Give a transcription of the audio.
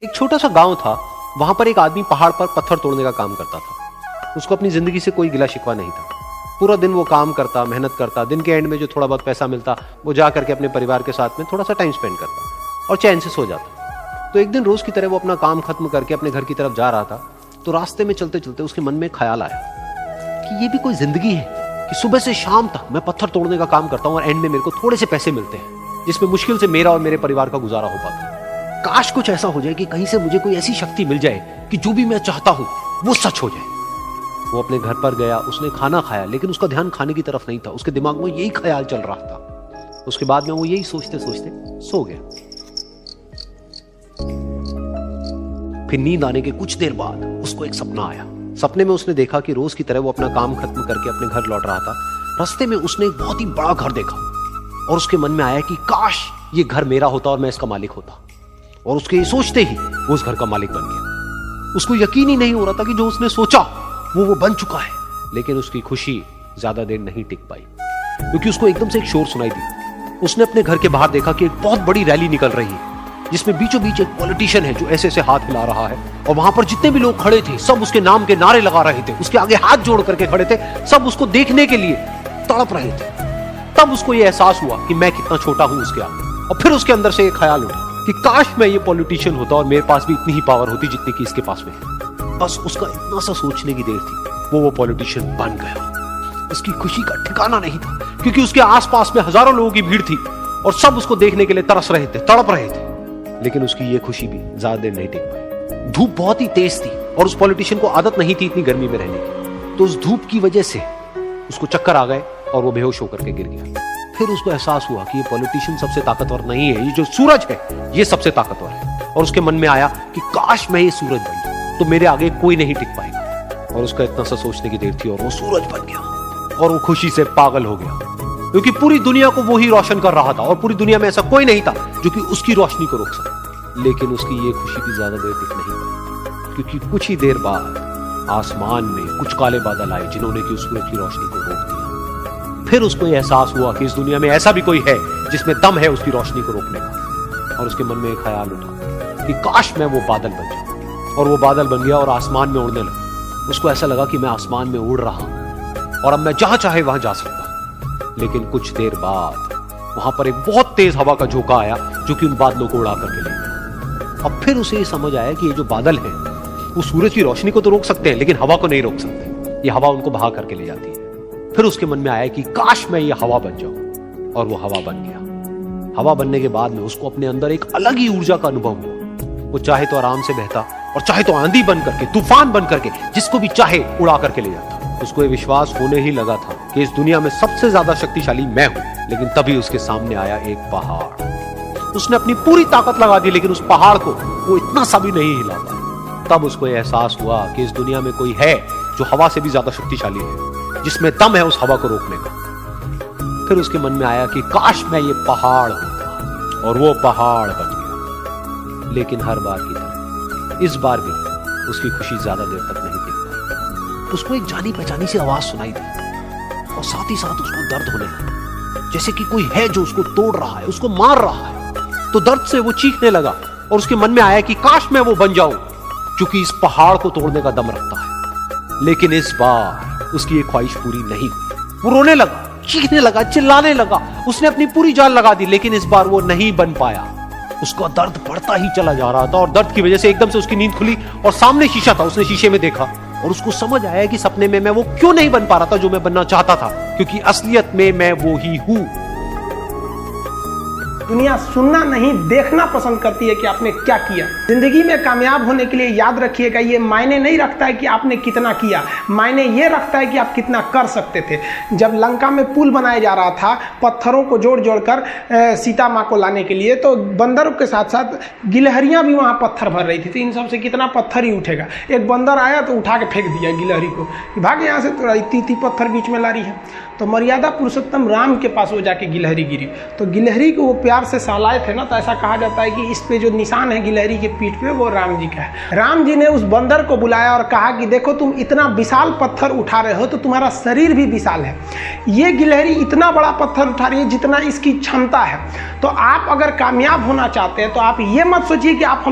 एक छोटा सा गांव था। वहां पर एक आदमी पहाड़ पर पत्थर तोड़ने का काम करता था। उसको अपनी जिंदगी से कोई गिला शिकवा नहीं था। पूरा दिन वो काम करता, मेहनत करता, दिन के एंड में जो थोड़ा बहुत पैसा मिलता वो जा करके अपने परिवार के साथ में थोड़ा सा टाइम स्पेंड करता और चैन से सो जाता। तो एक दिन रोज की तरह वो अपना काम खत्म करके अपने घर की तरफ जा रहा था। तो रास्ते में चलते चलते उसके मन में ख्याल आया कि ये भी कोई जिंदगी है कि सुबह से शाम तक मैं पत्थर तोड़ने का काम करता हूँ और एंड में मेरे को थोड़े से पैसे मिलते हैं जिसमें मुश्किल से मेरा और मेरे परिवार का गुजारा हो पाता। काश कुछ ऐसा हो जाए कि कहीं से मुझे कोई ऐसी शक्ति मिल जाए कि जो भी मैं चाहता हूं वो सच हो जाए। वो अपने घर पर गया, उसने खाना खाया, लेकिन उसका ध्यान खाने की तरफ नहीं था। उसके दिमाग में यही ख्याल चल रहा था। उसके बाद में वो यही सोचते सोचते सो गया। फिर नींद आने के कुछ देर बाद उसको एक सपना आया। सपने में उसने देखा कि रोज की तरह वो अपना काम खत्म करके अपने घर लौट रहा था। रास्ते में उसने एक बहुत ही बड़ा घर देखा और उसके मन में आया कि काश ये घर मेरा होता और मैं इसका मालिक होता। और उसके सोचते ही वो उस घर का मालिक बन गया। उसको यकीन ही नहीं हो रहा था कि जो उसने सोचा वो बन चुका है। लेकिन उसकी खुशी ज्यादा देर नहीं टिक पाई, क्योंकि उसको एकदम से एक शोर सुनाई दी। उसने अपने घर के बाहर देखा कि एक बहुत बड़ी रैली निकल रही है जिसमें बीचों बीच एक पॉलिटिशियन है जो ऐसे ऐसे हाथ हिला रहा है। और वहां पर जितने भी लोग खड़े थे सब उसके नाम के नारे लगा रहे थे। उसके आगे हाथ जोड़ करके खड़े थे, सब उसको देखने के लिए तड़प रहे थे। तब उसको यह एहसास हुआ कि मैं कितना छोटा हूं उसके आगे। और फिर उसके अंदर से एक ख्याल उठा कि काश मैं ये पॉलिटिशियन होता और मेरे पास भी इतनी ही पावर होती जितनी कि इसके पास में है। बस उसका इतना सा सोचने की देर थी, वो पॉलिटिशियन बन गया। उसकी खुशी का ठिकाना नहीं था, क्योंकि उसके आसपास में हजारों लोगों की भीड़ थी और सब उसको देखने के लिए तरस रहे थे, तड़प रहे थे। लेकिन उसकी ये खुशी भी ज्यादा देर नहीं टिक पाई। धूप बहुत ही तेज थी और उस पॉलिटिशियन को आदत नहीं थी इतनी गर्मी में रहने की। तो उस धूप की वजह से उसको चक्कर आ गए और वो बेहोश होकर के गिर गया। फिर उसको एहसास हुआ कि ये पॉलिटिशियन सबसे ताकतवर नहीं है, ये जो सूरज है ये सबसे ताकतवर है। और उसके मन में आया कि काश मैं ये सूरज बन जाऊं तो मेरे आगे कोई नहीं टिक पाएगा। और उसका इतना सा सोचने की देर थी और वो सूरज बन गया। और वो खुशी से पागल हो गया, क्योंकि पूरी दुनिया को वो ही रोशन कर रहा था और पूरी दुनिया में ऐसा कोई नहीं था जो कि उसकी रोशनी को रोक सके। लेकिन उसकी ये खुशी भी ज्यादा देर टिक नहीं पाई, क्योंकि कुछ ही देर बाद आसमान में कुछ काले बादल आए जिन्होंने कि उस सूरज की रोशनी को रोक दिया। फिर उसको यह एहसास हुआ कि इस दुनिया में ऐसा भी कोई है जिसमें दम है उसकी रोशनी को रोकने का। और उसके मन में एक ख्याल उठा कि काश मैं वो बादल बन जाऊं। और वो बादल बन गया और आसमान में उड़ने लगा। उसको ऐसा लगा कि मैं आसमान में उड़ रहा हूं और अब मैं जहां चाहे वहां जा सकता हूं। लेकिन कुछ देर बाद वहां पर एक बहुत तेज हवा का झोंका आया जो कि उन बादलों को उड़ा करके ले गया। अब फिर उसे समझ आया कि ये जो बादल है वो सूरज की रोशनी को तो रोक सकते हैं लेकिन हवा को नहीं रोक सकते। ये हवा उनको बहा करके ले जाती है। फिर उसके मन में आया कि काश मैं ये हवा बन जाऊं। और वो हवा बन गया। हवा बनने के बाद में उसको अपने अंदर एक अलग ही ऊर्जा का अनुभव हुआ। वो चाहे तो आराम से बहता और चाहे तो आंधी बन करके, तूफान बन करके, जिसको भी चाहे उड़ा करके ले जाता। उसको ये विश्वास होने ही लगा था कि इस दुनिया में सबसे ज्यादा शक्तिशाली मैं हूं। लेकिन तभी उसके सामने आया एक पहाड़। उसने अपनी पूरी ताकत लगा दी लेकिन उस पहाड़ को वो इतना सा भी नहीं हिला पाया। तब उसको एहसास हुआ कि इस दुनिया में कोई है जो हवा से भी ज्यादा शक्तिशाली है, जिसमें दम है उस हवा को रोकने का। फिर उसके मन में आया कि काश मैं ये पहाड़ होता। और वो पहाड़ बन गया। लेकिन हर बार की तरह इस बार भी उसकी खुशी ज्यादा देर तक नहीं टिक पाई। उसको एक जानी पहचानी सी आवाज सुनाई दी और साथ ही साथ उसको दर्द होने लगा, जैसे कि कोई है जो उसको तोड़ रहा है, उसको मार रहा है। तो दर्द से वो चीखने लगा और उसके मन में आया कि काश मैं वो बन जाऊं क्योंकि इस पहाड़ को तोड़ने का दम रखता है। लेकिन इस बार उसकी ये ख्वाहिश पूरी नहीं हुई। वो रोने लगा, चीखने लगा, चिल्लाने लगा। उसने अपनी पूरी जान लगा दी लेकिन इस बार वो नहीं बन पाया। उसका दर्द बढ़ता ही चला जा रहा था और दर्द की वजह से एकदम से उसकी नींद खुली और सामने शीशा था। उसने शीशे में देखा और उसको समझ आया कि सपने में मैं वो क्यों नहीं बन पा रहा था जो मैं बनना चाहता था, क्योंकि असलियत में मैं वो ही हूं। दुनिया सुनना नहीं देखना पसंद करती है कि आपने क्या किया। जिंदगी में कामयाब होने के लिए याद रखिएगा, ये मायने नहीं रखता है कि आपने कितना किया, मायने ये रखता है कि आप कितना कर सकते थे। जब लंका में पुल बनाया जा रहा था पत्थरों को जोड़ जोड़ कर सीता माँ को लाने के लिए, तो बंदरों के साथ साथ गिलहरियाँ भी वहाँ पत्थर भर रही थी। तो इन सब से कितना पत्थर ही उठेगा। एक बंदर आया तो उठा के फेंक दिया गिलहरी को, भाग यहाँ से, तो इतनी पत्थर बीच में ला रही है। तो मर्यादा पुरुषोत्तम राम के पास वो जाके गिलहरी गिरी। तो गिलहरी को वो प्यार से सहलाए थे ना, तो ऐसा कहा जाता है कि इस पे जो निशान है गिलहरी के पीठ पे वो राम जी का है। राम जी ने उस बंदर को बुलाया और कहा कि देखो तुम इतना विशाल पत्थर उठा रहे हो तो तुम्हारा शरीर भी विशाल है। ये गिलहरी इतना बड़ा पत्थर उठा रही है जितना इसकी क्षमता है। तो आप अगर कामयाब होना चाहते हैं तो आप ये मत सोचिए कि आप